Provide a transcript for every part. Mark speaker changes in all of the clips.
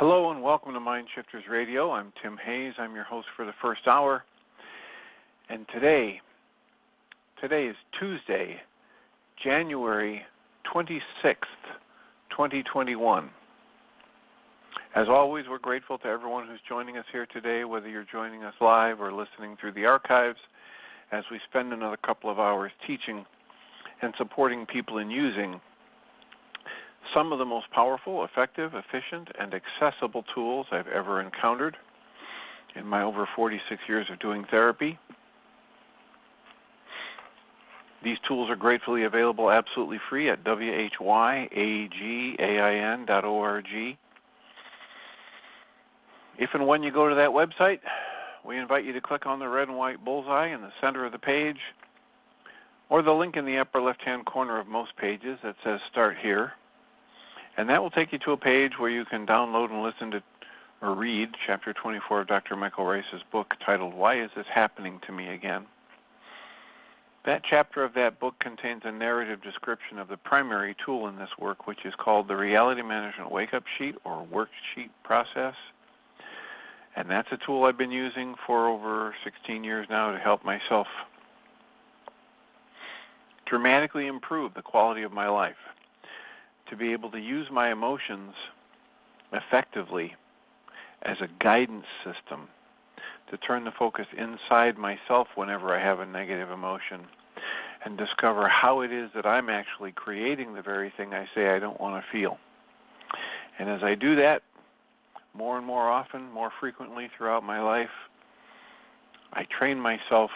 Speaker 1: Hello and welcome to Mind Shifters Radio. I'm Tim Hayes. I'm your host for the first hour. And today is Tuesday, January 26th, 2021. As always, we're grateful to everyone who's joining us here today, whether you're joining us live or listening through the archives, as we spend another couple of hours teaching and supporting people in using some of the most powerful, effective, efficient, and accessible tools I've ever encountered in my over 46 years of doing therapy. These tools are gratefully available absolutely free at whyagain.org. If and when you go to that website, we invite you to click on the red and white bullseye in the center of the page, or the link in the upper left-hand corner of most pages that says Start Here. And that will take you to a page where you can download and listen to or read Chapter 24 of Dr. Michael Ryce's book titled, Why Is This Happening to Me Again? That chapter of that book contains a narrative description of the primary tool in this work, which is called the Reality Management Wake-Up Sheet or Worksheet process. And that's a tool I've been using for over 16 years now to help myself dramatically improve the quality of my life, to be able to use my emotions effectively as a guidance system, to turn the focus inside myself whenever I have a negative emotion, and discover how it is that I'm actually creating the very thing I say I don't want to feel. And as I do that, more and more often, more frequently throughout my life, I train myself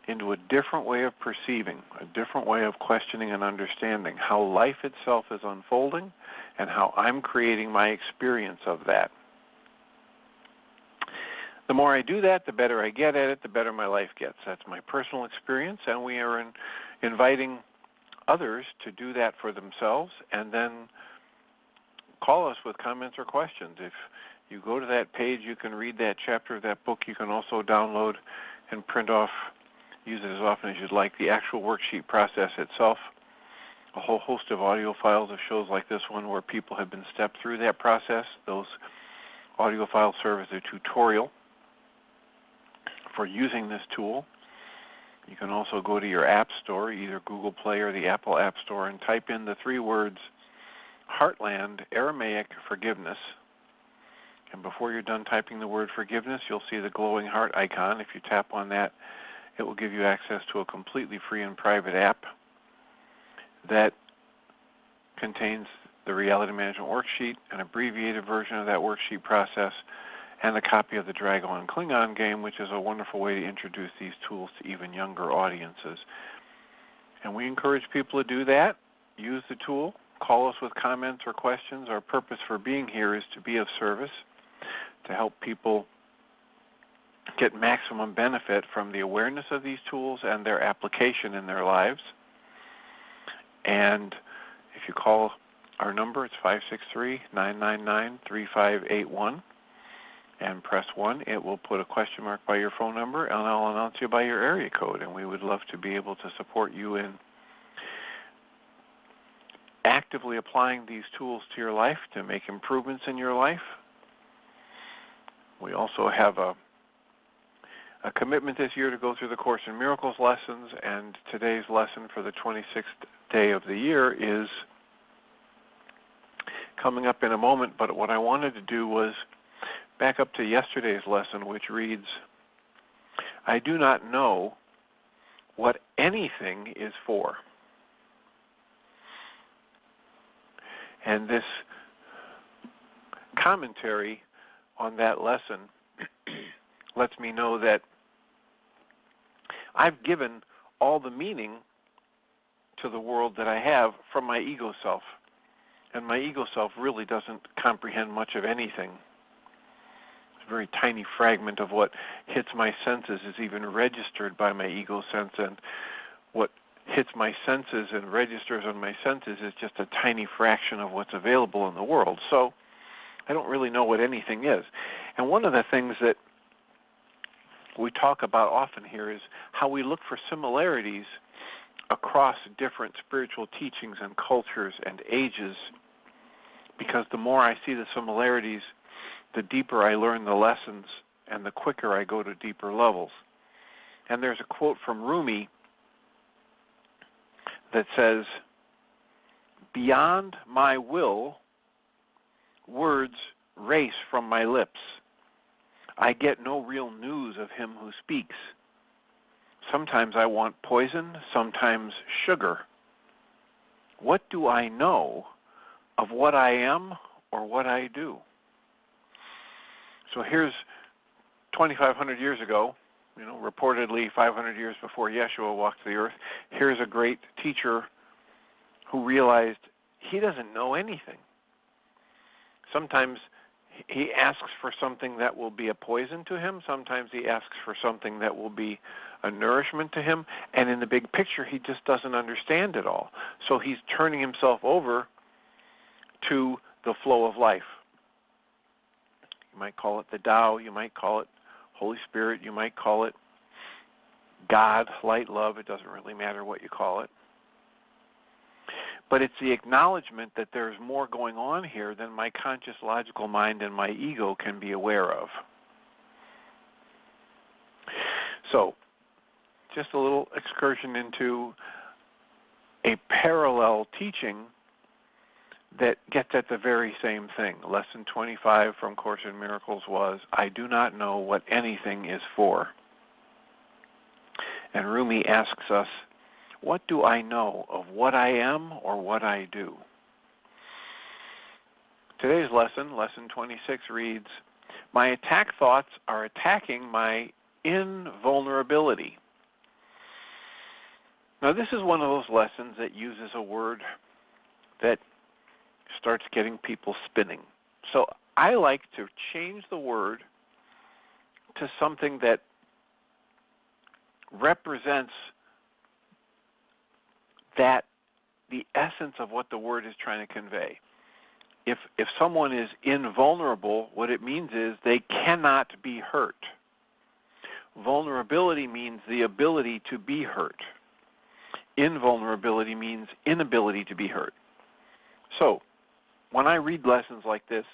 Speaker 1: into a different way of perceiving, a different way of questioning and understanding how life itself is unfolding and how I'm creating my experience of that. The more I do that, the better I get at it, the better my life gets. That's my personal experience, and we are inviting others to do that for themselves, and then call us with comments or questions. If you go to that page, you can read that chapter of that book. You can also download and print off, use it as often as you'd like, the actual worksheet process itself, a whole host of audio files of shows like this one where people have been stepped through that process. Those audio files serve as a tutorial for using this tool. You can also go to your app store, either Google Play or the Apple App Store, and type in the three words HeartLand Aramaic Forgiveness. And before you're done typing the word forgiveness, you'll see the glowing heart icon. If you tap on that, it will give you access to a completely free and private app that contains the Reality Management Worksheet, an abbreviated version of that worksheet process, and a copy of the Dragon Klingon game, which is a wonderful way to introduce these tools to even younger audiences. And we encourage people to do that. Use the tool. Call us with comments or questions. Our purpose for being here is to be of service, to help people get maximum benefit from the awareness of these tools and their application in their lives. And if you call our number, it's 563-999-3581, and press 1. It will put a question mark by your phone number, and I'll announce you by your area code. And we would love to be able to support you in actively applying these tools to your life to make improvements in your life. We also have a commitment this year to go through the Course in Miracles lessons, and today's lesson for the 26th day of the year is coming up in a moment, but what I wanted to do was back up to yesterday's lesson, which reads, I do not know what anything is for. And this commentary on that lesson lets me know that I've given all the meaning to the world that I have from my ego self. And my ego self really doesn't comprehend much of anything. A very tiny fragment of what hits my senses is even registered by my ego sense, and what hits my senses and registers on my senses is just a tiny fraction of what's available in the world. So I don't really know what anything is. And one of the things that we talk about often here is how we look for similarities across different spiritual teachings and cultures and ages because the more I see the similarities, the deeper I learn the lessons, and the quicker I go to deeper levels. And there's a quote from Rumi that says, "Beyond my will, words race from my lips. I get no real news of him who speaks. Sometimes I want poison, sometimes sugar. What do I know of what I am or what I do?" So here's 2,500 years ago, reportedly 500 years before Yeshua walked the earth. Here's a great teacher who realized he doesn't know anything. Sometimes he asks for something that will be a poison to him. Sometimes he asks for something that will be a nourishment to him. And in the big picture, he just doesn't understand it all. So he's turning himself over to the flow of life. You might call it the Tao. You might call it Holy Spirit. You might call it God, light, love. It doesn't really matter what you call it. But it's the acknowledgement that there's more going on here than my conscious logical mind and my ego can be aware of. So, just a little excursion into a parallel teaching that gets at the very same thing. Lesson 25 from Course in Miracles was, "I do not know what anything is for." And Rumi asks us, what do I know of what I am or what I do? Today's lesson, lesson 26, reads, "My attack thoughts are attacking my invulnerability." Now this is one of those lessons that uses a word that starts getting people spinning. So I like to change the word to something that represents that the essence of what the word is trying to convey. If someone is invulnerable, what it means is they cannot be hurt. Vulnerability means the ability to be hurt. Invulnerability means inability to be hurt. So, when I read lessons like this,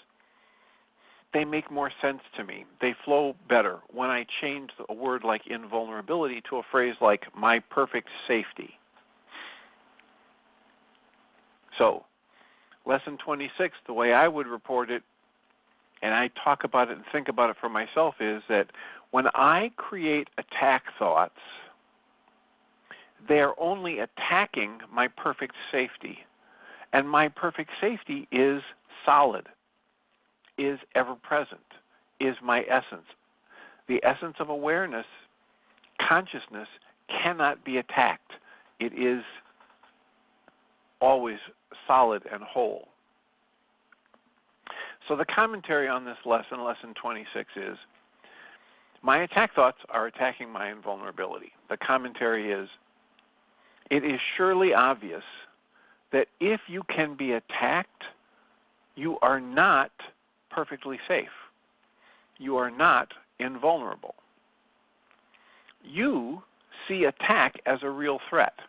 Speaker 1: they make more sense to me. They flow better when I change a word like invulnerability to a phrase like my perfect safety. So, lesson 26, the way I would report it, and I talk about it and think about it for myself, is that when I create attack thoughts, they're only attacking my perfect safety. And my perfect safety is solid, is ever-present, is my essence. The essence of awareness, consciousness, cannot be attacked. It is always solid and whole. So the commentary on this lesson, lesson 26, is, my attack thoughts are attacking my invulnerability. The commentary is, it is surely obvious that if you can be attacked, you are not perfectly safe. You are not invulnerable. You see attack as a real threat.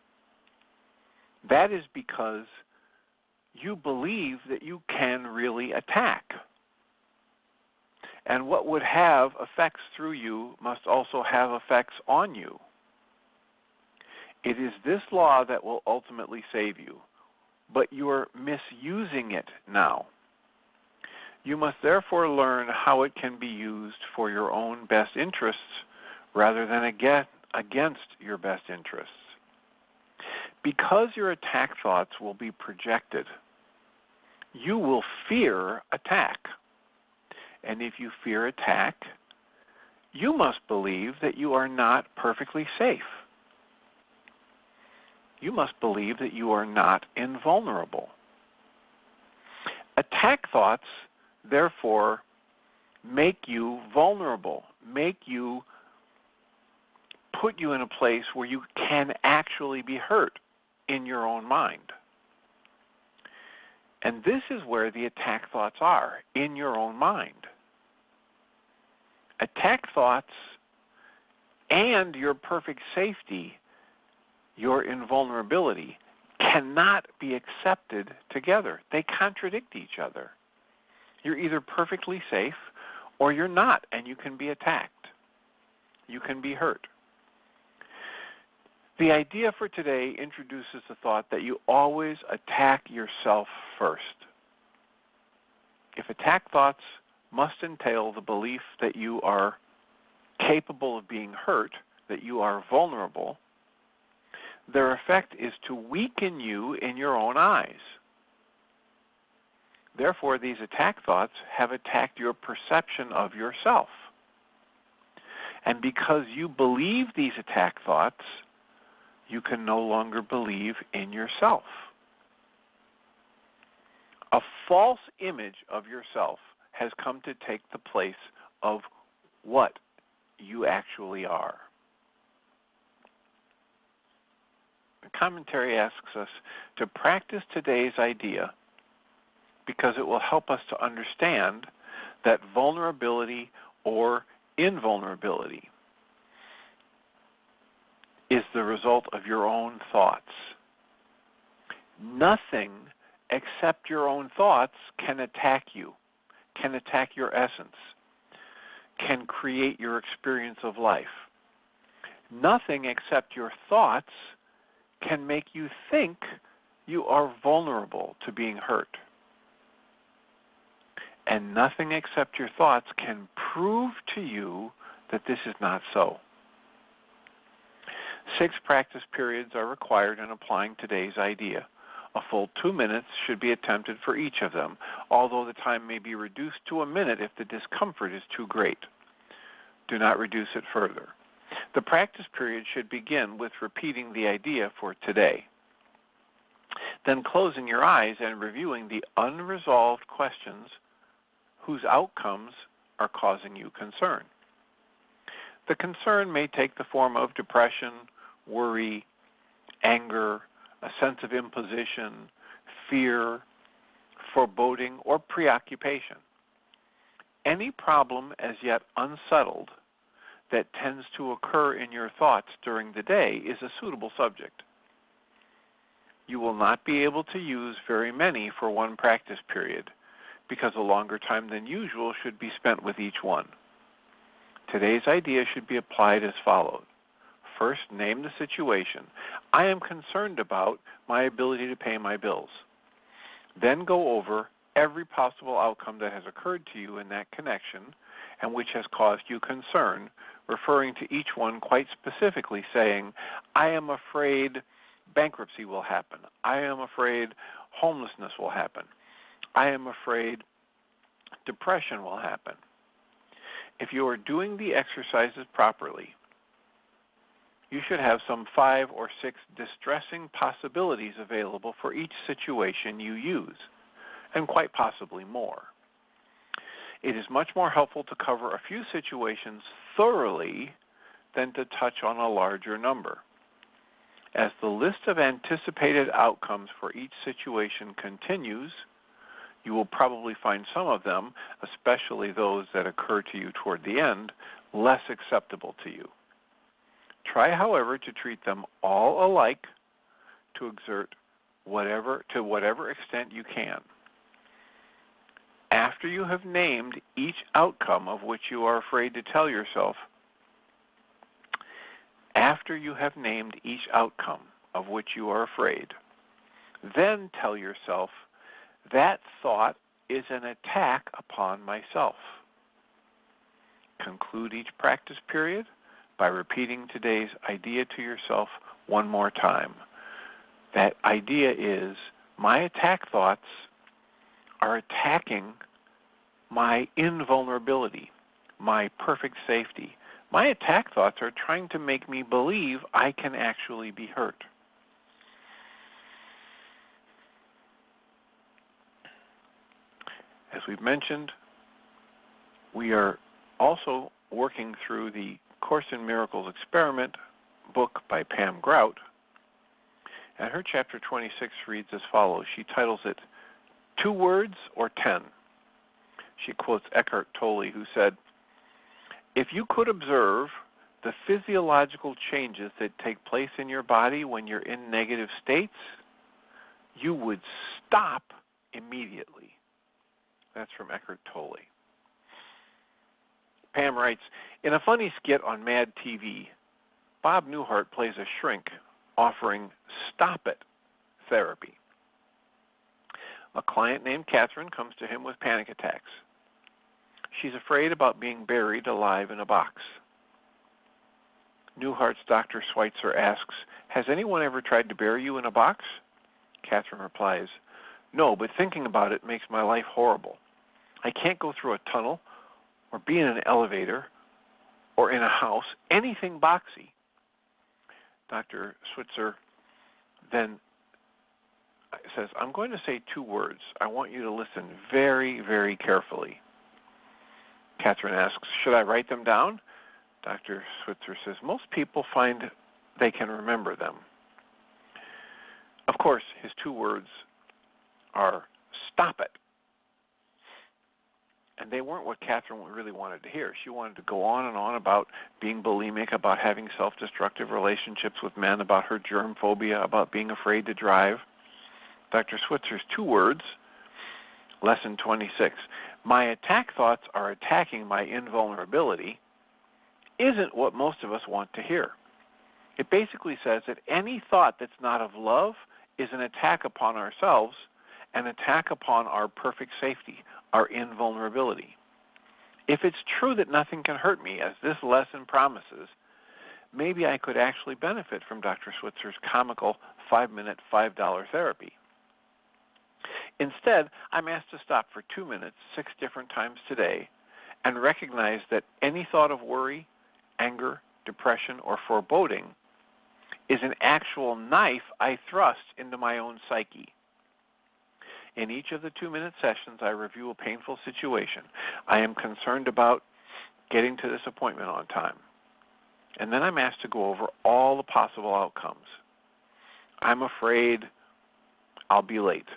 Speaker 1: That is because you believe that you can really attack. And what would have effects through you must also have effects on you. It is this law that will ultimately save you, but you're misusing it now. You must therefore learn how it can be used for your own best interests rather than against your best interests. Because your attack thoughts will be projected, you will fear attack. And if you fear attack, you must believe that you are not perfectly safe. You must believe that you are not invulnerable. Attack thoughts, therefore, make you vulnerable, put you in a place where you can actually be hurt in your own mind. And this is where the attack thoughts are, in your own mind. Attack thoughts and your perfect safety, your invulnerability, cannot be accepted together. They contradict each other. You're either perfectly safe or you're not, and you can be attacked. You can be hurt. The idea for today introduces the thought that you always attack yourself first. If attack thoughts must entail the belief that you are capable of being hurt, that you are vulnerable, their effect is to weaken you in your own eyes. Therefore, these attack thoughts have attacked your perception of yourself. And because you believe these attack thoughts, you can no longer believe in yourself. A false image of yourself has come to take the place of what you actually are. The commentary asks us to practice today's idea because it will help us to understand that vulnerability or invulnerability is the result of your own thoughts. Nothing except your own thoughts can attack you, can attack your essence, can create your experience of life. Nothing except your thoughts can make you think you are vulnerable to being hurt. And nothing except your thoughts can prove to you that this is not so. 6 practice periods are required in applying today's idea. A full 2 minutes should be attempted for each of them, although the time may be reduced to a minute if the discomfort is too great. Do not reduce it further. The practice period should begin with repeating the idea for today, then closing your eyes and reviewing the unresolved questions whose outcomes are causing you concern. The concern may take the form of depression, worry, anger, a sense of imposition, fear, foreboding, or preoccupation. Any problem as yet unsettled that tends to occur in your thoughts during the day is a suitable subject. You will not be able to use very many for one practice period because a longer time than usual should be spent with each one. Today's idea should be applied as follows. First, name the situation. I am concerned about my ability to pay my bills. Then go over every possible outcome that has occurred to you in that connection and which has caused you concern, referring to each one quite specifically, saying, I am afraid bankruptcy will happen. I am afraid homelessness will happen. I am afraid depression will happen. If you are doing the exercises properly, you should have some 5 or 6 distressing possibilities available for each situation you use, and quite possibly more. It is much more helpful to cover a few situations thoroughly than to touch on a larger number. As the list of anticipated outcomes for each situation continues, you will probably find some of them, especially those that occur to you toward the end, less acceptable to you. Try, however, to treat them all alike to whatever extent you can. After you have named each outcome of which you are afraid to tell yourself, then tell yourself, that thought is an attack upon myself. Conclude each practice period by repeating today's idea to yourself one more time. That idea is, my attack thoughts are attacking my invulnerability, my perfect safety. My attack thoughts are trying to make me believe I can actually be hurt. As we've mentioned, we are also working through the Course in Miracles Experiment book by Pam Grout, and her chapter 26 reads as follows. She titles it, 2 Words or 10? She quotes Eckhart Tolle, who said, if you could observe the physiological changes that take place in your body when you're in negative states, you would stop immediately. That's from Eckhart Tolle. Pam writes, in a funny skit on Mad TV, Bob Newhart plays a shrink offering stop it therapy. A client named Catherine comes to him with panic attacks. She's afraid about being buried alive in a box. Newhart's Dr. Schweitzer asks, has anyone ever tried to bury you in a box? Catherine replies, no, but thinking about it makes my life horrible. I can't go through a tunnel or be in an elevator or in a house, anything boxy. Dr. Schweitzer then says, I'm going to say 2 words. I want you to listen very, very carefully. Catherine asks, should I write them down? Dr. Schweitzer says, most people find they can remember them. Of course, his 2 words are stop it. And they weren't what Catherine really wanted to hear. She wanted to go on and on about being bulimic, about having self-destructive relationships with men, about her germ phobia, about being afraid to drive. Dr. Schweitzer's 2 words, lesson 26, my attack thoughts are attacking my invulnerability, isn't what most of us want to hear. It basically says that any thought that's not of love is an attack upon ourselves, an attack upon our perfect safety, our invulnerability. If it's true that nothing can hurt me, as this lesson promises, maybe I could actually benefit from Dr. Schweitzer's comical 5-minute, $5 therapy. Instead, I'm asked to stop for 2 minutes, 6 different times today, and recognize that any thought of worry, anger, depression, or foreboding is an actual knife I thrust into my own psyche. In each of the 2-minute sessions, I review a painful situation. I am concerned about getting to this appointment on time. And then I'm asked to go over all the possible outcomes. I'm afraid I'll be late.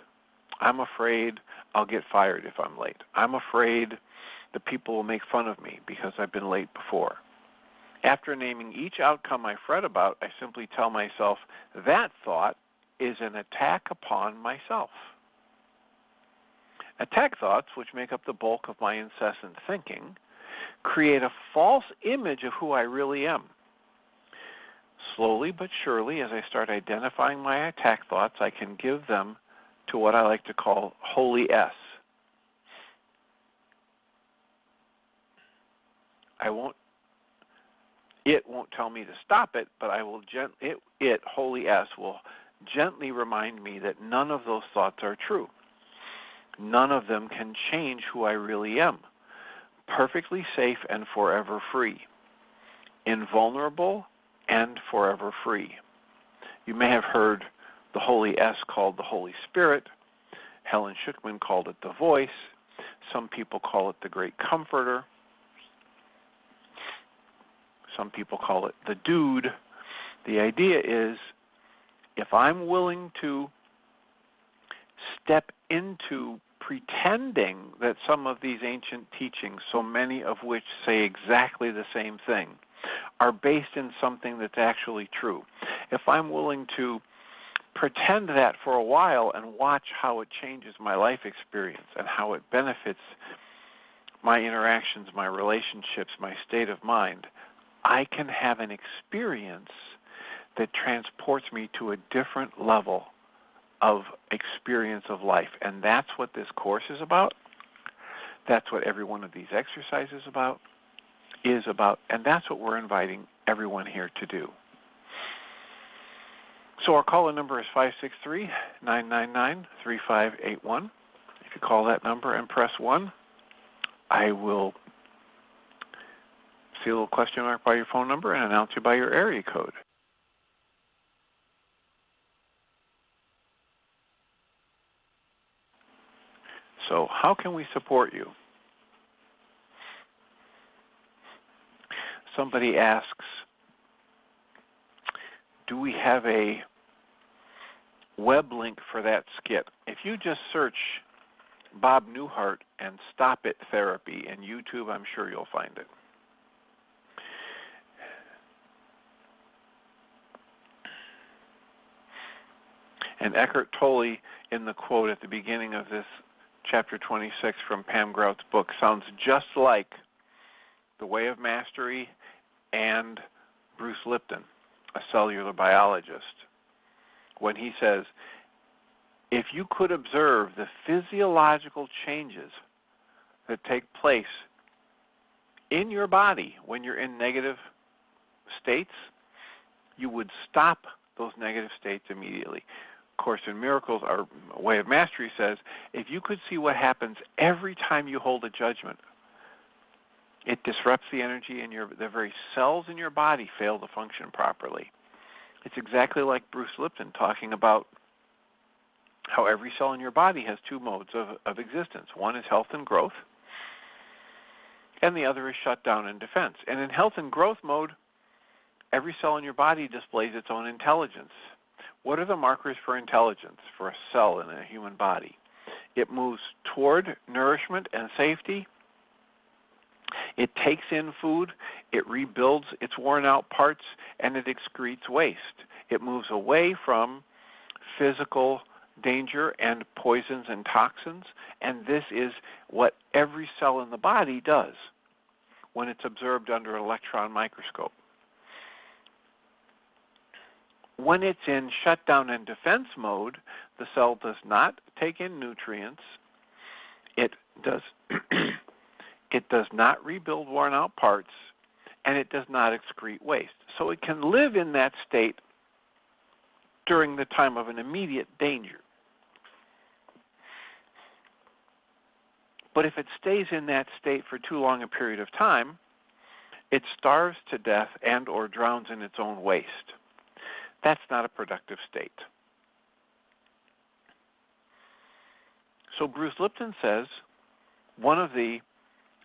Speaker 1: I'm afraid I'll get fired if I'm late. I'm afraid the people will make fun of me because I've been late before. After naming each outcome I fret about, I simply tell myself that thought is an attack upon myself. Attack thoughts, which make up the bulk of my incessant thinking, create a false image of who I really am. Slowly but surely, as I start identifying my attack thoughts, I can give them to what I like to call Holy S. It won't tell me to stop it, but I will Holy S, will gently remind me that none of those thoughts are true. None of them can change who I really am. Perfectly safe and forever free. Invulnerable and forever free. You may have heard the Holy S called the Holy Spirit. Helen Schucman called it the Voice. Some people call it the Great Comforter. Some people call it the Dude. The idea is, if I'm willing to step into pretending that some of these ancient teachings, so many of which say exactly the same thing, are based in something that's actually true. If I'm willing to pretend that for a while and watch how it changes my life experience and how it benefits my interactions, my relationships, my state of mind, I can have an experience that transports me to a different level of experience of life. And that's what this course is about. That's what every one of these exercises is about, and that's what we're inviting everyone here to do. So our call-in number is 563-999-3581. If you call that number and press 1, I will see a little question mark by your phone number and announce you by your area code. So how can we support you? Somebody asks, do we have a web link for that skit? If you just search Bob Newhart and Stop It Therapy in YouTube, I'm sure you'll find it. And Eckhart Tolle, in the quote at the beginning of this chapter 26 from Pam Grout's book, sounds just like The Way of Mastery and Bruce Lipton, a cellular biologist, when he says, if you could observe the physiological changes that take place in your body when you're in negative states, you would stop those negative states immediately. Course in Miracles, our Way of Mastery says, if you could see what happens every time you hold a judgment, it disrupts the energy in the very cells in your body fail to function properly. It's exactly like Bruce Lipton talking about how every cell in your body has two modes of existence. One is health and growth, and the other is shutdown and defense. And in health and growth mode, every cell in your body displays its own intelligence. What are the markers for intelligence for a cell in a human body? It moves toward nourishment and safety. It takes in food. It rebuilds its worn-out parts, and it excretes waste. It moves away from physical danger and poisons and toxins, and this is what every cell in the body does when it's observed under an electron microscope. When it's in shutdown and defense mode, the cell does not take in nutrients. It does not rebuild worn-out parts, and it does not excrete waste. So it can live in that state during the time of an immediate danger. But if it stays in that state for too long a period of time, it starves to death and or drowns in its own waste. That's not a productive state. So Bruce Lipton says one of the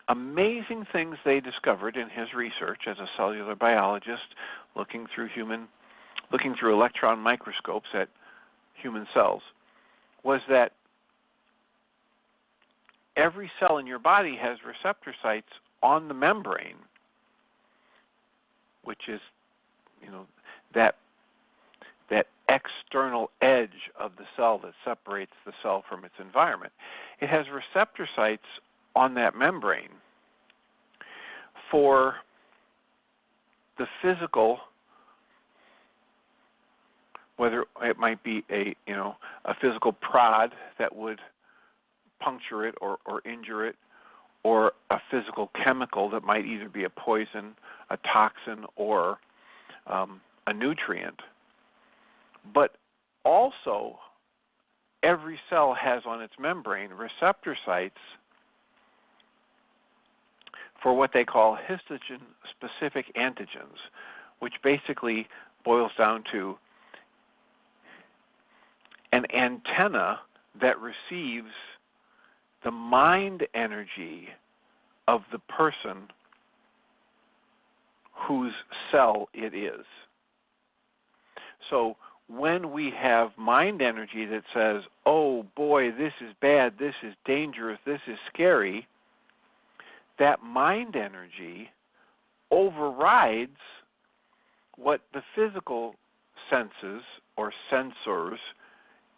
Speaker 1: amazing things they discovered in his research as a cellular biologist, looking through electron microscopes at human cells, was that every cell in your body has receptor sites on the membrane, which is, that external edge of the cell that separates the cell from its environment. It has receptor sites on that membrane for the physical, whether it might be a physical prod that would puncture it or injure it, or a physical chemical that might either be a poison, a toxin, or a nutrient. But also, every cell has on its membrane receptor sites for what they call histogen-specific antigens, which basically boils down to an antenna that receives the mind energy of the person whose cell it is. So when we have mind energy that says, oh boy, this is bad, this is dangerous, this is scary, that mind energy overrides what the physical senses or sensors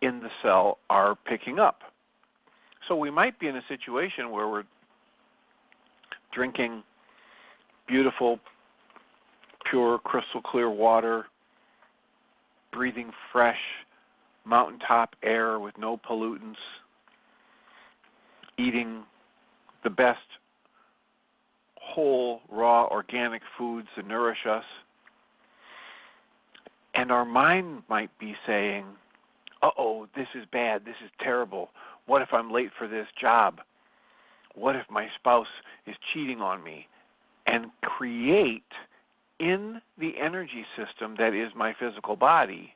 Speaker 1: in the cell are picking up. So we might be in a situation where we're drinking beautiful, pure, crystal clear water, breathing fresh, mountaintop air with no pollutants, eating the best whole, raw, organic foods that nourish us. And our mind might be saying, uh-oh, this is bad, this is terrible. What if I'm late for this job? What if my spouse is cheating on me? And create in the energy system that is my physical body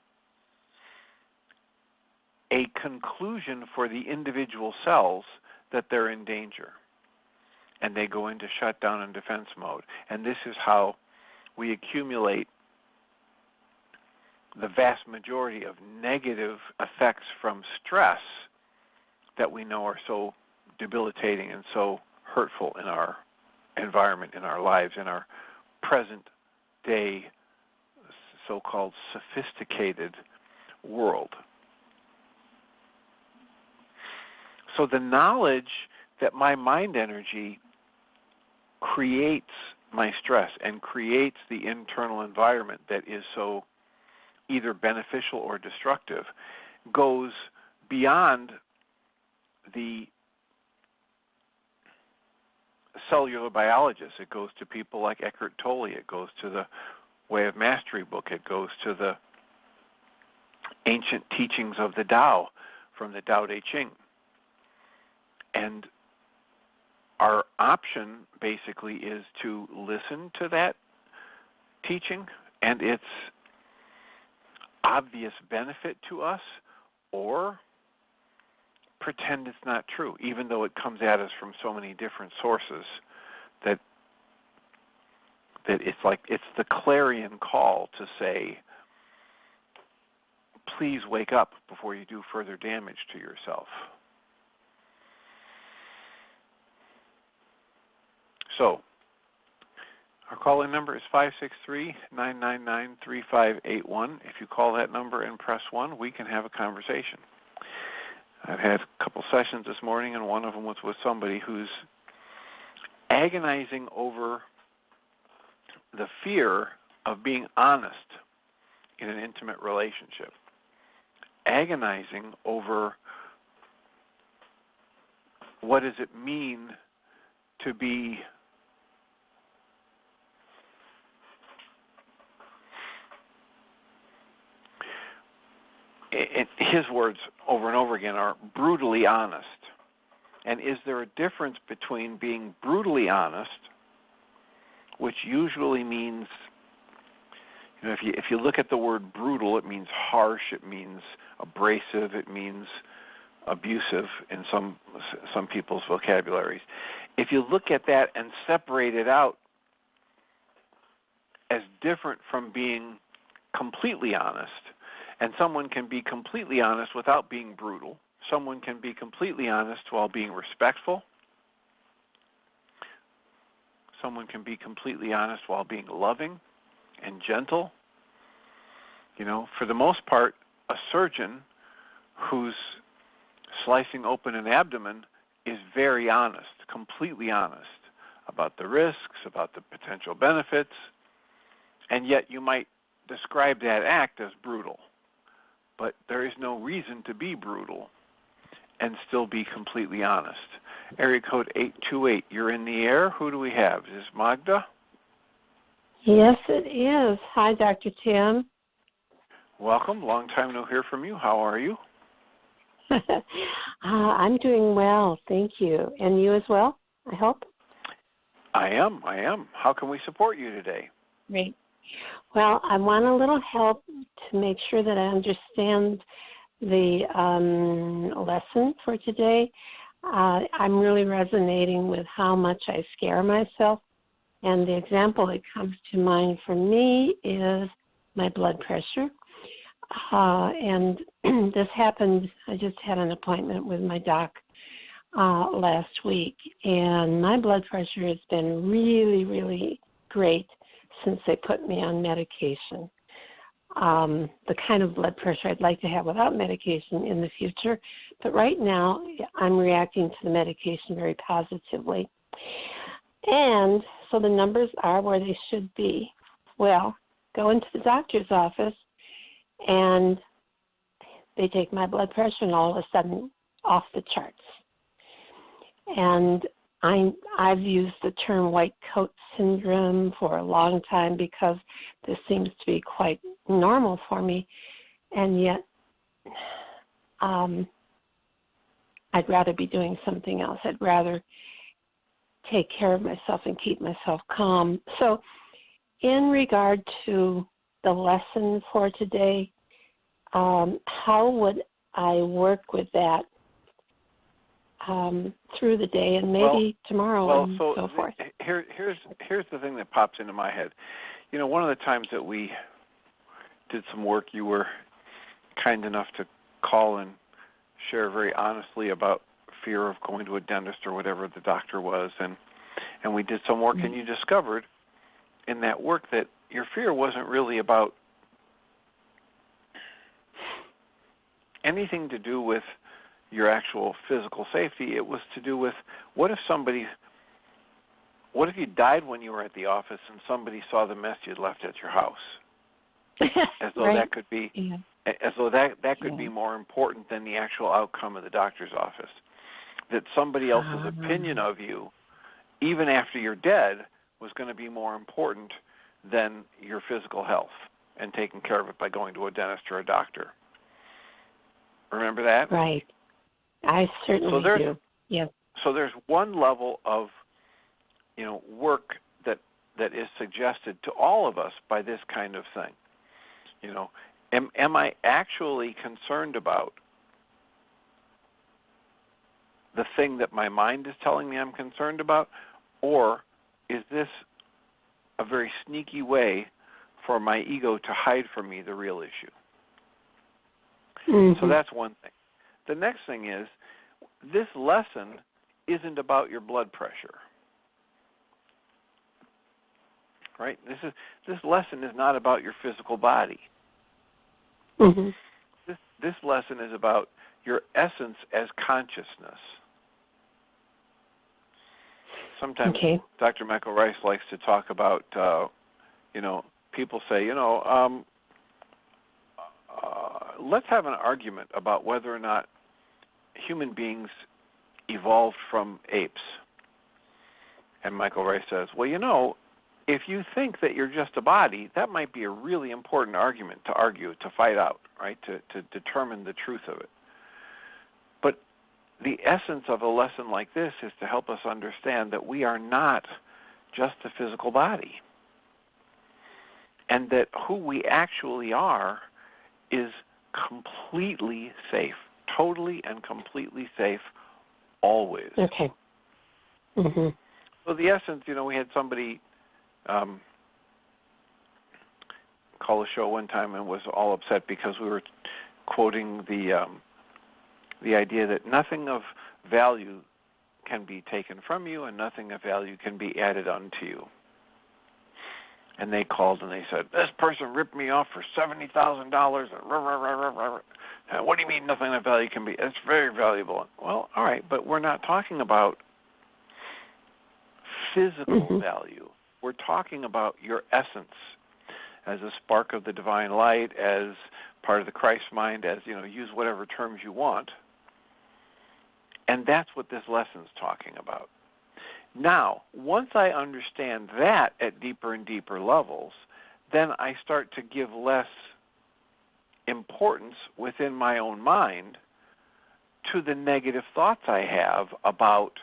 Speaker 1: a conclusion for the individual cells that they're in danger. And they go into shutdown and defense mode. And this is how we accumulate the vast majority of negative effects from stress that we know are so debilitating and so hurtful in our environment, in our lives, in our present day so-called sophisticated world. So the knowledge that my mind energy creates my stress and creates the internal environment that is so either beneficial or destructive goes beyond the cellular biologists. It goes to people like Eckhart Tolle. It goes to the Way of Mastery book. It goes to the ancient teachings of the Tao from the Tao Te Ching. And our option basically is to listen to that teaching and its obvious benefit to us, or pretend it's not true, even though it comes at us from so many different sources that it's like it's the clarion call to say, please wake up before you do further damage to yourself. So, our call-in number is 563-999-3581. If you call that number and press 1, we can have a conversation. I've had a couple sessions this morning, and one of them was with somebody who's agonizing over the fear of being honest in an intimate relationship, agonizing over what does it mean to be his words over and over again are brutally honest. And is there a difference between being brutally honest, which usually means, if you look at the word brutal, it means harsh, it means abrasive, it means abusive in some people's vocabularies. If you look at that and separate it out as different from being completely honest, and someone can be completely honest without being brutal. Someone can be completely honest while being respectful. Someone can be completely honest while being loving and gentle. For the most part, a surgeon who's slicing open an abdomen is very honest, completely honest about the risks, about the potential benefits, and yet you might describe that act as brutal. But there is no reason to be brutal and still be completely honest. Area code 828, you're in the air. Who do we have? Is this Magda?
Speaker 2: Yes, it is. Hi, Dr. Tim.
Speaker 1: Welcome. Long time no hear from you. How are you?
Speaker 2: I'm doing well, thank you. And you as well, I hope?
Speaker 1: I am. How can we support you today?
Speaker 2: Great. Well, I want a little help to make sure that I understand the lesson for today. I'm really resonating with how much I scare myself. And the example that comes to mind for me is my blood pressure. And this happened, I just had an appointment with my doc last week. And my blood pressure has been really, really great since they put me on medication. The kind of blood pressure I'd like to have without medication in the future. But right now, I'm reacting to the medication very positively. And so the numbers are where they should be. Well, go into the doctor's office, and they take my blood pressure, and all of a sudden, off the charts. And I've used the term white coat syndrome for a long time because this seems to be quite normal for me, and yet I'd rather be doing something else. I'd rather take care of myself and keep myself calm. So in regard to the lesson for today, how would I work with that through the day and maybe tomorrow and so forth?
Speaker 1: Here's the thing that pops into my head. One of the times that we did some work, you were kind enough to call and share very honestly about fear of going to a dentist or whatever the doctor was, and we did some work, and you discovered in that work that your fear wasn't really about anything to do with your actual physical safety. It was to do with what if you died when you were at the office and somebody saw the mess you'd left at your house? As though
Speaker 2: right.
Speaker 1: that could be, as though that could be more important than the actual outcome of the doctor's office. That somebody else's opinion of you, even after you're dead, was going to be more important than your physical health and taking care of it by going to a dentist or a doctor. Remember that?
Speaker 2: Right. I certainly do. Yes.
Speaker 1: So there's one level of, work that is suggested to all of us by this kind of thing. Am I actually concerned about the thing that my mind is telling me I'm concerned about, or is this a very sneaky way for my ego to hide from me the real issue?
Speaker 2: Mm-hmm.
Speaker 1: So that's one thing. The next thing is, this lesson isn't about your blood pressure. Right? This lesson is not about your physical body.
Speaker 2: Mm-hmm.
Speaker 1: This lesson is about your essence as consciousness. Sometimes Dr. Michael Ryce likes to talk about, people say, let's have an argument about whether or not human beings evolved from apes. And Michael Ryce says, well, if you think that you're just a body, that might be a really important argument to argue, to fight out, right, to determine the truth of it. But the essence of a lesson like this is to help us understand that we are not just a physical body, and that who we actually are is completely safe, totally and completely safe, always.
Speaker 2: Okay. Mm-hmm.
Speaker 1: So the essence, we had somebody call a show one time and was all upset because we were quoting the idea that nothing of value can be taken from you and nothing of value can be added unto you. And they called and they said, this person ripped me off for $70,000. What do you mean nothing of value can be? It's very valuable. Well, all right, but we're not talking about physical value. We're talking about your essence as a spark of the divine light, as part of the Christ mind, as, use whatever terms you want. And that's what this lesson's talking about. Now, once I understand that at deeper and deeper levels, then I start to give less importance within my own mind to the negative thoughts I have about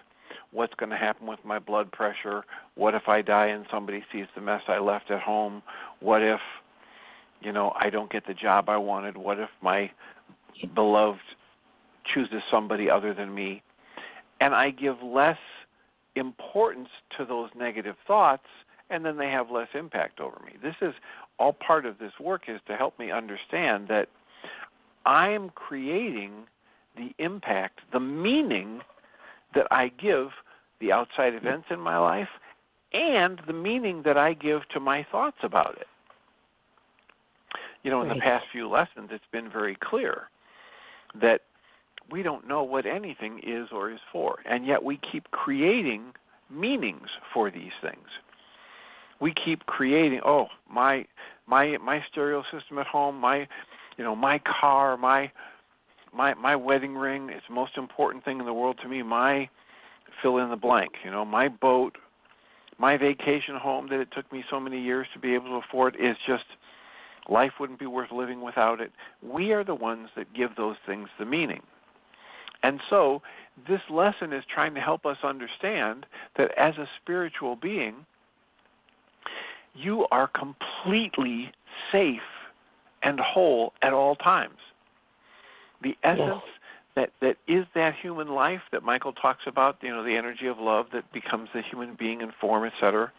Speaker 1: what's going to happen with my blood pressure, what if I die and somebody sees the mess I left at home, what if, I don't get the job I wanted, what if my beloved chooses somebody other than me, and I give less importance to those negative thoughts, and then they have less impact over me. This is all part of this work, is to help me understand that I'm creating the impact, the meaning that I give the outside events in my life, and the meaning that I give to my thoughts about it. In the past few lessons, it's been very clear that we don't know what anything is or is for, and yet we keep creating meanings for these things. We keep creating, my stereo system at home, my car, my wedding ring, it's the most important thing in the world to me, my fill in the blank, my boat, my vacation home that it took me so many years to be able to afford is just, life wouldn't be worth living without it. We are the ones that give those things the meaning. And so this lesson is trying to help us understand that as a spiritual being, you are completely safe and whole at all times. The essence that is that human life that Michael talks about, the energy of love that becomes the human being in form, etc.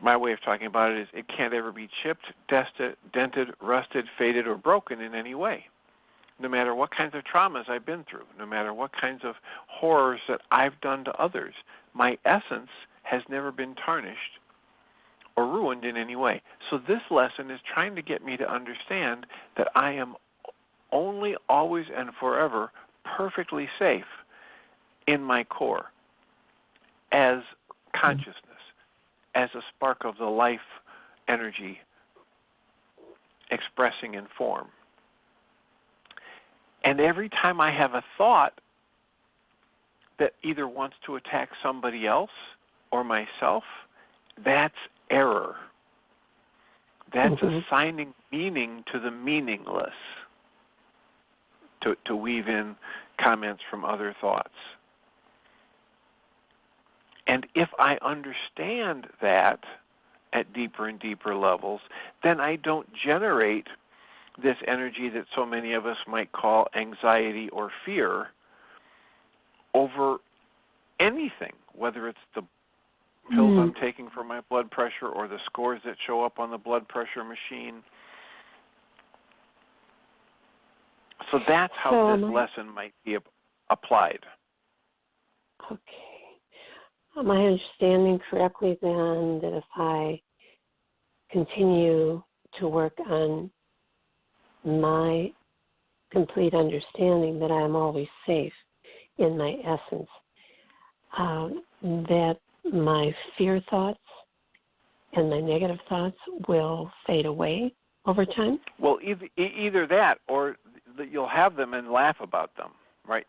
Speaker 1: My way of talking about it is it can't ever be chipped, dented, rusted, faded, or broken in any way. No matter what kinds of traumas I've been through, no matter what kinds of horrors that I've done to others, my essence has never been tarnished or ruined in any way. So this lesson is trying to get me to understand that I am only, always, and forever perfectly safe in my core as consciousness, as a spark of the life energy expressing in form. And every time I have a thought that either wants to attack somebody else or myself, that's error. That's assigning meaning to the meaningless, to weave in comments from other thoughts. And if I understand that at deeper and deeper levels, then I don't generate this energy that so many of us might call anxiety or fear over anything, whether it's the pills I'm taking for my blood pressure or the scores that show up on the blood pressure machine. So that's how this lesson might be applied.
Speaker 2: Okay. Am I understanding correctly then that if I continue to work on my complete understanding that I'm always safe in my essence, that my fear thoughts and my negative thoughts will fade away over time?
Speaker 1: Well, either that or you'll have them and laugh about them, right?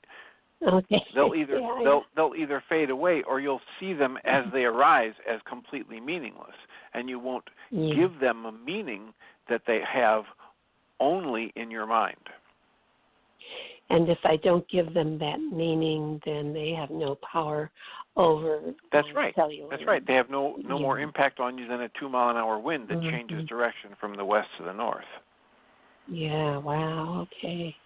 Speaker 2: Okay.
Speaker 1: They'll either fade away or you'll see them as they arise as completely meaningless, and you won't give them a meaning that they have only in your mind.
Speaker 2: And if I don't give them that meaning, then they have no power over cellular.
Speaker 1: That's right. They have no more impact on you than a 2-mile-an-hour wind that changes direction from the west to the north.
Speaker 2: Yeah, wow, okay.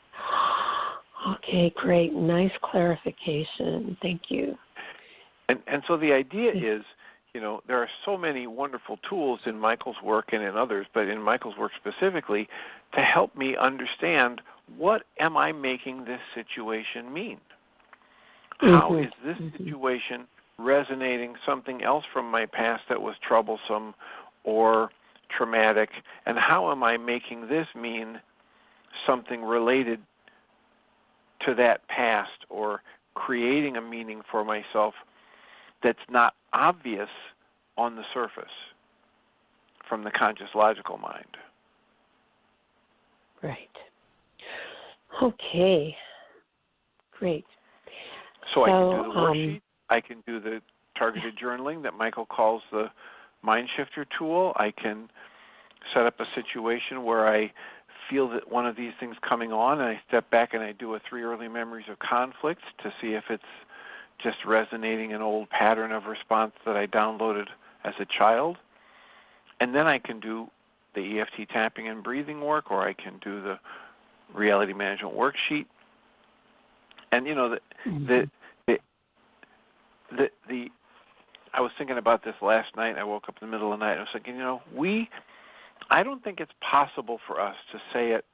Speaker 2: Okay, great. Nice clarification. Thank you.
Speaker 1: And so the idea is, there are so many wonderful tools in Michael's work and in others, but in Michael's work specifically, to help me understand what am I making this situation mean? How is this situation resonating something else from my past that was troublesome or traumatic, and how am I making this mean something related to that past or creating a meaning for myself that's not obvious on the surface from the conscious logical mind.
Speaker 2: Right. Okay. Great.
Speaker 1: So I can do the worksheet. I can do the targeted journaling that Michael calls the Mind Shifter tool. I can set up a situation where I feel that one of these things coming on, and I step back and I do a 3 early memories of conflict to see if it's just resonating an old pattern of response that I downloaded as a child. And then I can do the EFT tapping and breathing work, or I can do the Reality Management Worksheet. And I was thinking about this last night. I woke up in the middle of the night and I was thinking, I don't think it's possible for us to say it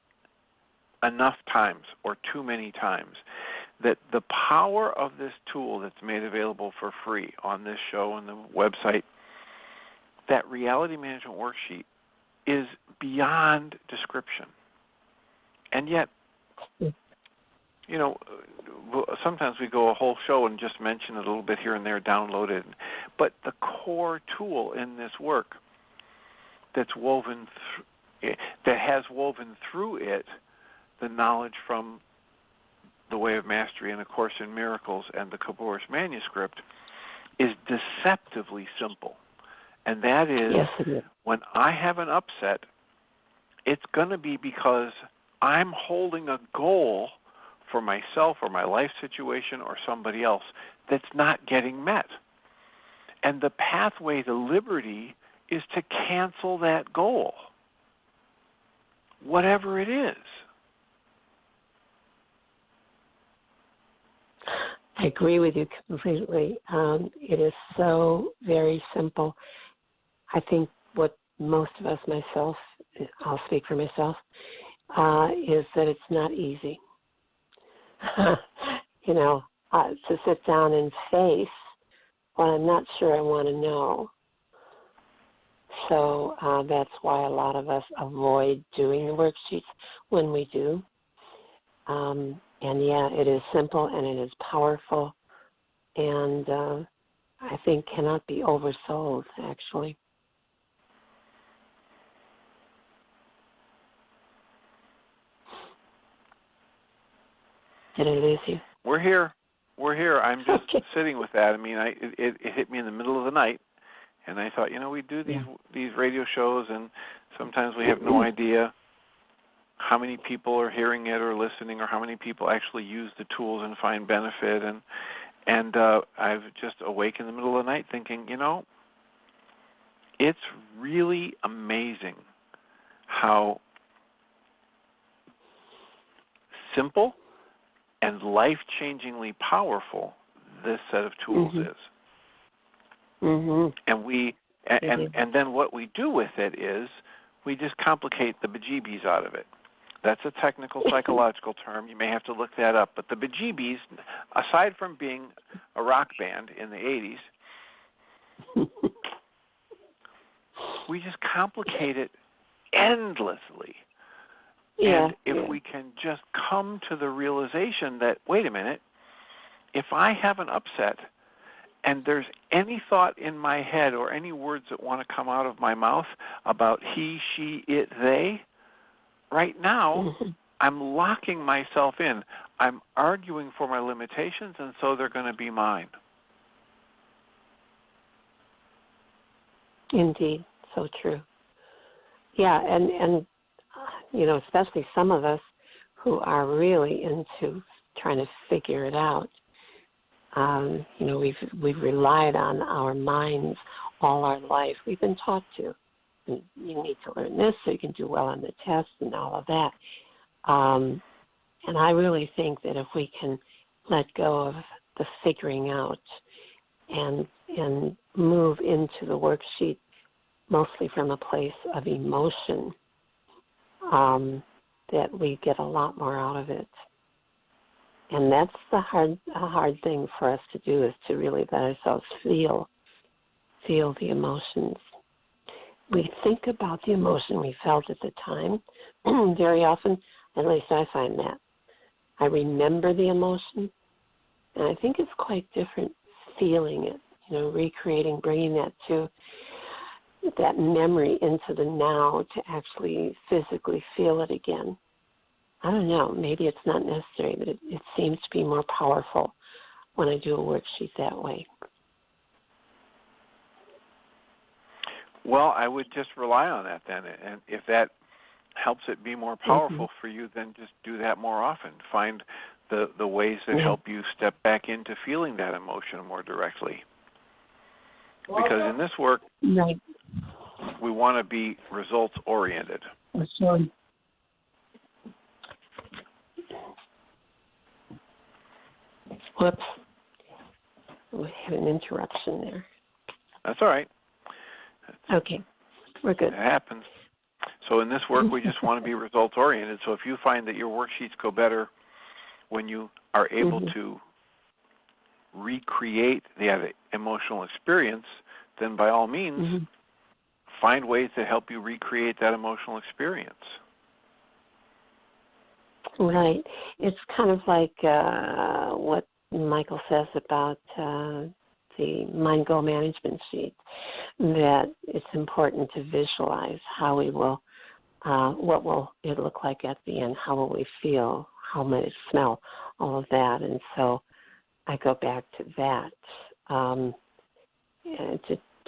Speaker 1: enough times or too many times that the power of this tool that's made available for free on this show and the website, that Reality Management Worksheet, is beyond description. And yet, sometimes we go a whole show and just mention it a little bit here and there, download it. But the core tool in this work that has woven through it the knowledge from the Way of Mastery and A Course in Miracles and the Kabbalist manuscript is deceptively simple. And that is, when I have an upset, it's going to be because I'm holding a goal for myself or my life situation or somebody else that's not getting met. And the pathway to liberty is to cancel that goal, whatever it is.
Speaker 2: I agree with you completely. It is so very simple. I think what most of us, myself, I'll speak for myself, is that it's not easy. To sit down and face what I'm not sure I want to know. So that's why a lot of us avoid doing the worksheets when we do. And yeah, it is simple and it is powerful, and I think cannot be oversold, actually. Did I lose you?
Speaker 1: We're here. We're here. I'm just
Speaker 2: Okay.
Speaker 1: sitting with that. I mean, it hit me in the middle of the night, and I thought, we do these radio shows, and sometimes we have no idea how many people are hearing it or listening, or how many people actually use the tools and find benefit. And I've just awakened in the middle of the night thinking, it's really amazing how simple and life-changingly powerful this set of tools is. And then what we do with it is we just complicate the bejeebies out of it. That's a technical psychological term. You may have to look that up. But the bejeebies, aside from being a rock band in the 80s, we just complicate it endlessly. And if we can just come to the realization that, wait a minute, if I have an upset and there's any thought in my head or any words that want to come out of my mouth about he, she, it, they, right now I'm locking myself in. I'm arguing for my limitations, and so they're going to be mine.
Speaker 2: Indeed, so true. Yeah, and especially some of us who are really into trying to figure it out. We've relied on our minds all our life. We've been taught to. You need to learn this so you can do well on the test and all of that. And I really think that if we can let go of the figuring out and move into the worksheet mostly from a place of emotion, that we get a lot more out of it. And that's the hard thing for us to do, is to really let ourselves feel the emotions. We think about the emotion we felt at the time. Very often, at least I find that. I remember the emotion, and I think it's quite different feeling it, recreating, bringing that memory into the now to actually physically feel it again. I don't know, maybe it's not necessary, but it seems to be more powerful when I do a worksheet that way.
Speaker 1: Well, I would just rely on that then, and if that helps it be more powerful for you, then just do that more often. Find the ways that help you step back into feeling that emotion more directly. Because in this work, we want to be results-oriented.
Speaker 2: Sure. Whoops. We had an interruption there.
Speaker 1: That's all right.
Speaker 2: Okay. We're good.
Speaker 1: It happens. So in this work, we just want to be results-oriented. So if you find that your worksheets go better when you are able to recreate the emotional experience, then by all means, find ways that help you recreate that emotional experience.
Speaker 2: Right. It's kind of like what Michael says about the mind goal management sheet, that it's important to visualize how we will, what will it look like at the end, how will we feel, how might it smell, all of that. And so I go back to that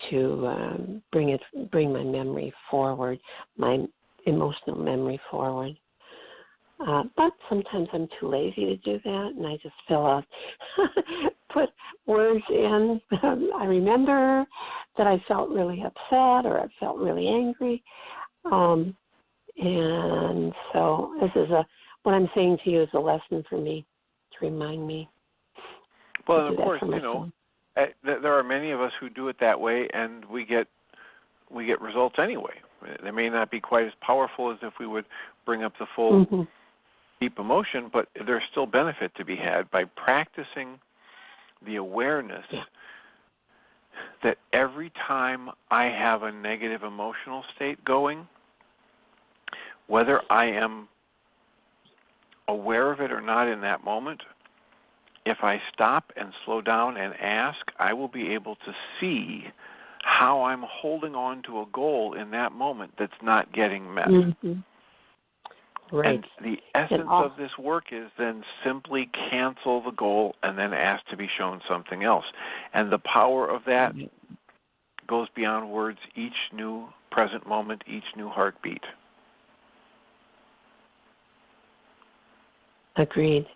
Speaker 2: to bring my memory forward, my emotional memory forward. But sometimes I'm too lazy to do that, and I just fill out, put words in. I remember that I felt really upset or I felt really angry. And so this is what I'm saying to you is a lesson for me to remind me.
Speaker 1: Well, and of course, there are many of us who do it that way, and we get results anyway. They may not be quite as powerful as if we would bring up the full deep emotion, but there's still benefit to be had by practicing the awareness that every time I have a negative emotional state going, whether I am aware of it or not in that moment, if I stop and slow down and ask, I will be able to see how I'm holding on to a goal in that moment that's not getting met.
Speaker 2: Mm-hmm. Right.
Speaker 1: And the essence of this work is then simply cancel the goal and then ask to be shown something else. And the power of that goes beyond words, each new present moment, each new heartbeat.
Speaker 2: Agreed.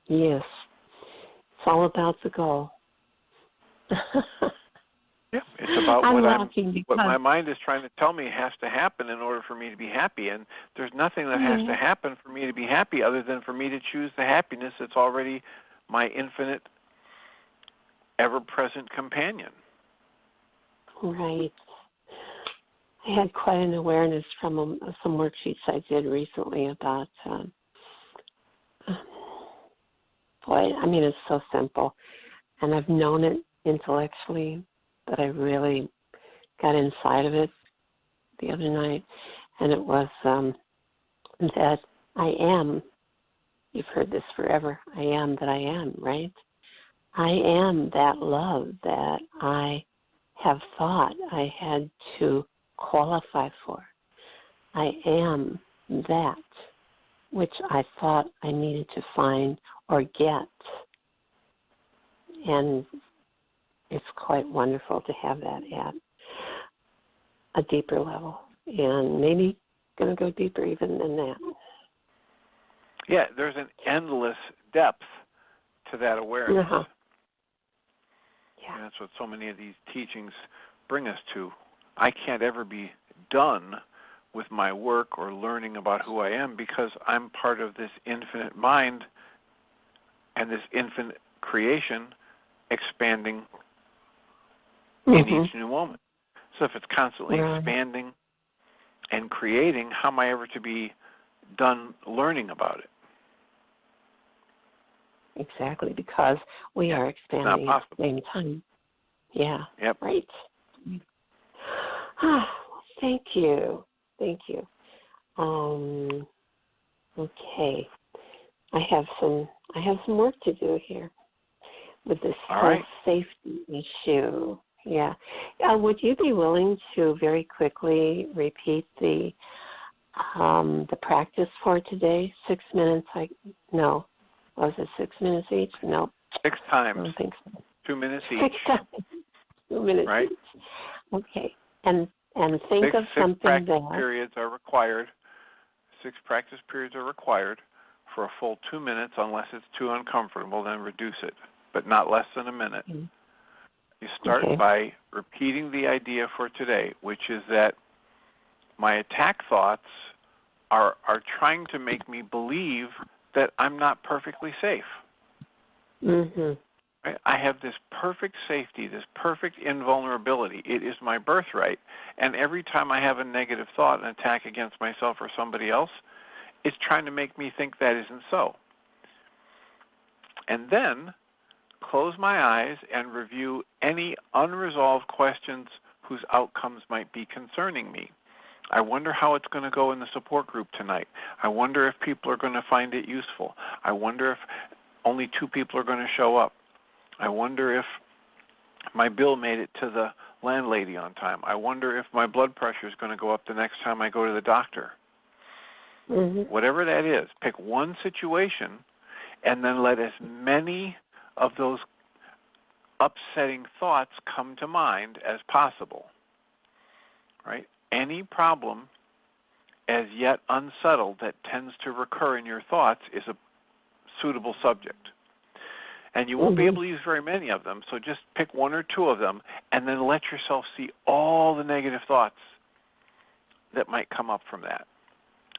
Speaker 2: Yes. It's all about the goal.
Speaker 1: Yeah, it's about what my mind is trying to tell me has to happen in order for me to be happy. And there's nothing that has to happen for me to be happy other than for me to choose the happiness that's already my infinite, ever-present companion.
Speaker 2: Right. I had quite an awareness from some worksheets I did recently about, it's so simple. And I've known it intellectually, but I really got inside of it the other night. And it was that I am, you've heard this forever, I am that I am, right? I am that love that I have thought I had to qualify for. I am that which I thought I needed to find or get. And it's quite wonderful to have that at a deeper level. And maybe going to go deeper even than that.
Speaker 1: Yeah, there's an endless depth to that awareness.
Speaker 2: Uh-huh.
Speaker 1: Yeah. And that's what so many of these teachings bring us to. I can't ever be done with my work or learning about who I am because I'm part of this infinite mind and this infinite creation expanding in each new moment. So if it's constantly expanding and creating, how am I ever to be done learning about it?
Speaker 2: Exactly, because we are expanding at the same time. Yeah.
Speaker 1: Yep.
Speaker 2: Right. Thank you. Thank you. Okay. I have some work to do here with this whole safety issue. Yeah. Would you be willing to very quickly repeat the practice for today? 6 minutes. No. Was it 6 minutes each? No.
Speaker 1: 6 times.
Speaker 2: I don't think so.
Speaker 1: 2 minutes each.
Speaker 2: 6 times. 2 minutes
Speaker 1: right?
Speaker 2: each. Okay. And think of something
Speaker 1: six practice periods are required. 6 practice periods are required for a full 2 minutes, unless it's too uncomfortable, then reduce it, but not less than a minute.
Speaker 2: Mm-hmm.
Speaker 1: You start by repeating the idea for today, which is that my attack thoughts are trying to make me believe that I'm not perfectly safe.
Speaker 2: Mm-hmm.
Speaker 1: Right? I have this perfect safety, this perfect invulnerability. It is my birthright. And every time I have a negative thought, an attack against myself or somebody else, it's trying to make me think that isn't so. And then close my eyes and review any unresolved questions whose outcomes might be concerning me. I wonder how it's going to go in the support group tonight. I wonder if people are going to find it useful. I wonder if only 2 people are going to show up. I wonder if my bill made it to the landlady on time. I wonder if my blood pressure is going to go up the next time I go to the doctor.
Speaker 2: Mm-hmm.
Speaker 1: Whatever that is, pick one situation and then let as many of those upsetting thoughts come to mind as possible. Right? Any problem as yet unsettled that tends to recur in your thoughts is a suitable subject. And you won't be able to use very many of them, so just pick 1 or 2 of them and then let yourself see all the negative thoughts that might come up from that.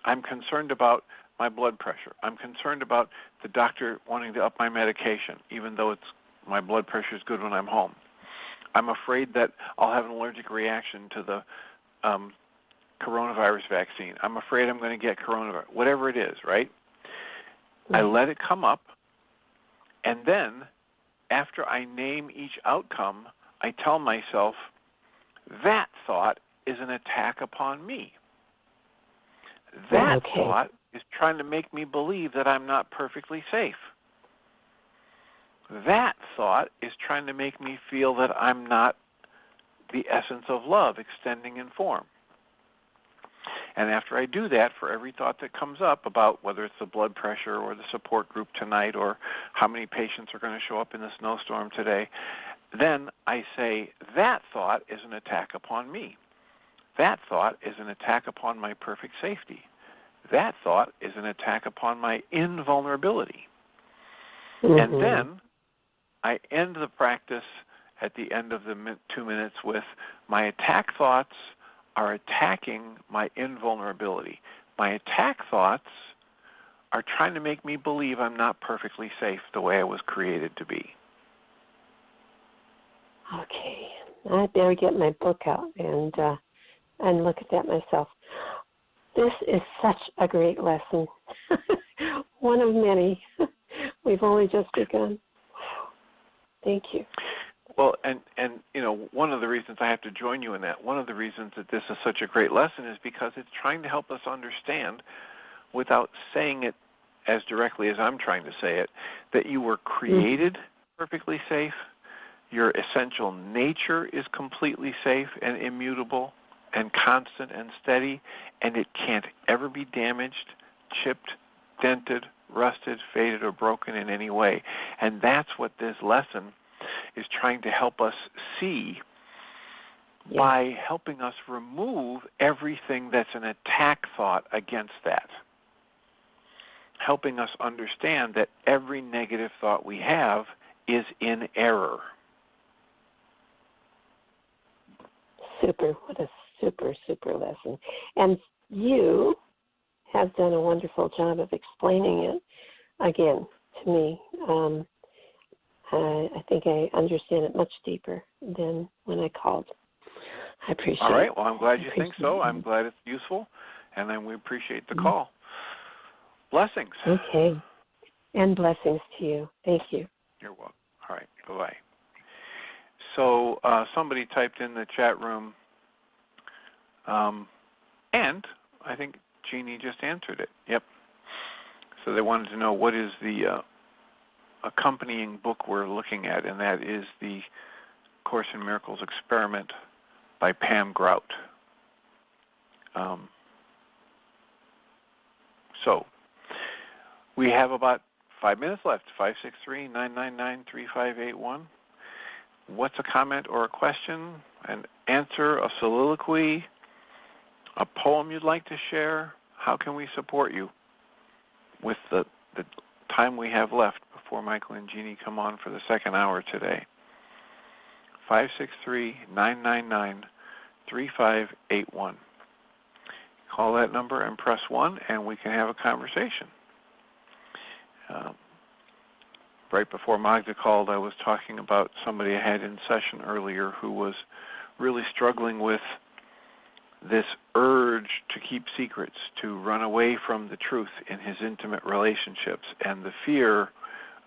Speaker 1: I'm concerned about my blood pressure. I'm concerned about the doctor wanting to up my medication, even though my blood pressure is good when I'm home. I'm afraid that I'll have an allergic reaction to the coronavirus vaccine. I'm afraid I'm going to get coronavirus, whatever it is, right? I let it come up, and then after I name each outcome, I tell myself, that thought is an attack upon me. That thought is trying to make me believe that I'm not perfectly safe. That thought is trying to make me feel that I'm not the essence of love extending in form. And after I do that, for every thought that comes up about whether it's the blood pressure or the support group tonight or how many patients are going to show up in the snowstorm today, then I say, that thought is an attack upon me. That thought is an attack upon my perfect safety. That thought is an attack upon my invulnerability. And then I end the practice at the end of the 2 minutes with, my attack thoughts are attacking my invulnerability. My attack thoughts are trying to make me believe I'm not perfectly safe the way I was created to be.
Speaker 2: Okay. I better get my book out and look at that myself. This is such a great lesson. One of many. We've only just begun. Thank you.
Speaker 1: Well, and one of the reasons I have to join you in that, one of the reasons that this is such a great lesson is because it's trying to help us understand, without saying it as directly as I'm trying to say it, that you were created perfectly safe, your essential nature is completely safe and immutable and constant and steady, and it can't ever be damaged, chipped, dented, rusted, faded, or broken in any way. And that's what this lesson is trying to help us see by helping us remove everything that's an attack thought against that. Helping us understand that every negative thought we have is in error.
Speaker 2: Super. What a super, super lesson. And you have done a wonderful job of explaining it, again, to me. I think I understand it much deeper than when I called. I appreciate it.
Speaker 1: All right. Well, I'm glad you think so. I'm glad it's useful, and then we appreciate the call. Blessings.
Speaker 2: Okay. And blessings to you. Thank you.
Speaker 1: You're welcome. All right. Bye-bye. So somebody typed in the chat room, and I think Jeannie just answered it. Yep. So they wanted to know what is the accompanying book we're looking at, and that is the Course in Miracles Experiment by Pam Grout. So we have about 5 minutes left. 563-999-3581. What's a comment or a question, an answer, a soliloquy, a poem you'd like to share? How can we support you with the time we have left before Michael and Jeannie come on for the second hour today? 563-999-3581. Call that number and press 1, and we can have a conversation. Right before Magda called, I was talking about somebody I had in session earlier who was really struggling with this urge to keep secrets, to run away from the truth in his intimate relationships, and the fear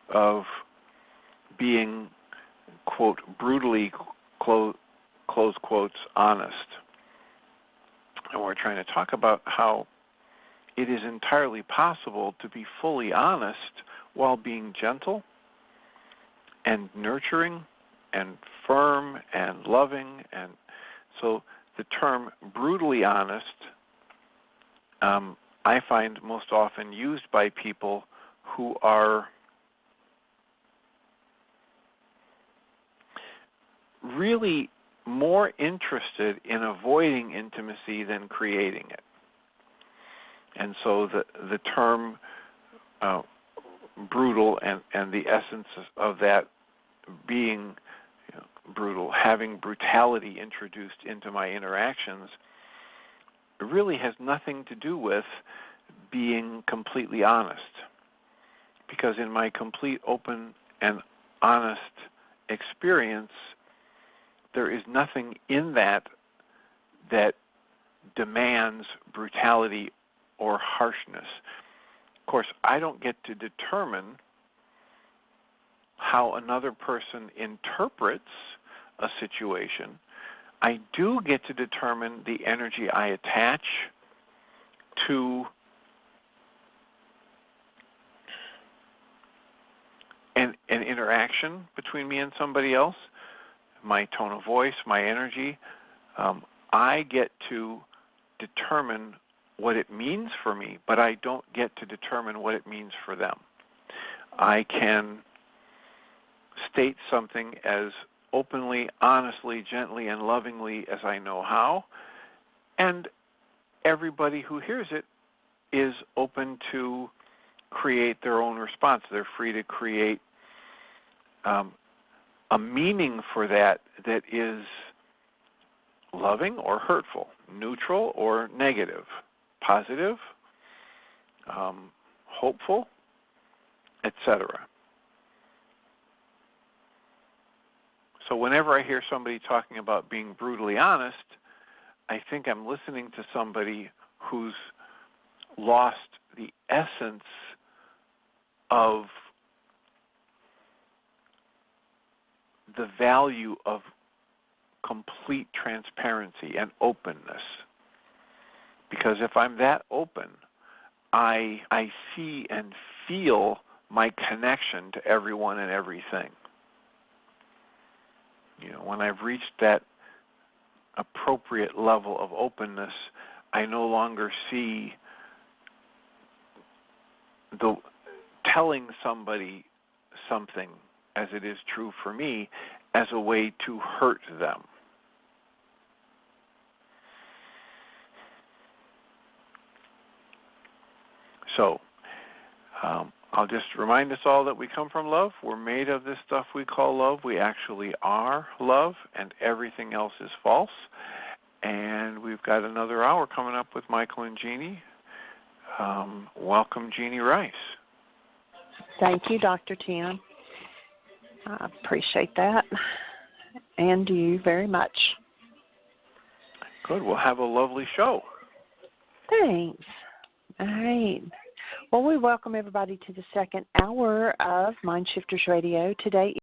Speaker 1: of being, quote, brutally, close quotes, honest. And we're trying to talk about how it is entirely possible to be fully honest while being gentle and nurturing and firm and loving. And so the term brutally honest, I find most often used by people who are really more interested in avoiding intimacy than creating it. And so the term brutal and the essence of that being brutal, having brutality introduced into my interactions, really has nothing to do with being completely honest. Because in my complete, open, and honest experience, there is nothing in that that demands brutality or harshness. Of course, I don't get to determine how another person interprets a situation. I do get to determine the energy I attach to an interaction between me and somebody else, my tone of voice, my energy, I get to determine what it means for me, but I don't get to determine what it means for them. I can state something as openly, honestly, gently, and lovingly as I know how, and everybody who hears it is open to create their own response. They're free to create a meaning for that that is loving or hurtful, neutral or negative, positive, hopeful, etc. So whenever I hear somebody talking about being brutally honest, I think I'm listening to somebody who's lost the essence of the value of complete transparency and openness. Because if I'm that open, I see and feel my connection to everyone and everything. You know, when I've reached that appropriate level of openness, I no longer see the telling somebody something as it is true for me as a way to hurt them. So, I'll just remind us all that we come from love. We're made of this stuff we call love. We actually are love, and everything else is false. And we've got another hour coming up with Michael and Jeannie. Welcome, Jeannie Ryce.
Speaker 3: Thank you, Dr. Tim. I appreciate that, and you very much.
Speaker 1: Good. We'll have a lovely show.
Speaker 3: Thanks. All right. Well, we welcome everybody to the second hour of Mind Shifters Radio. Today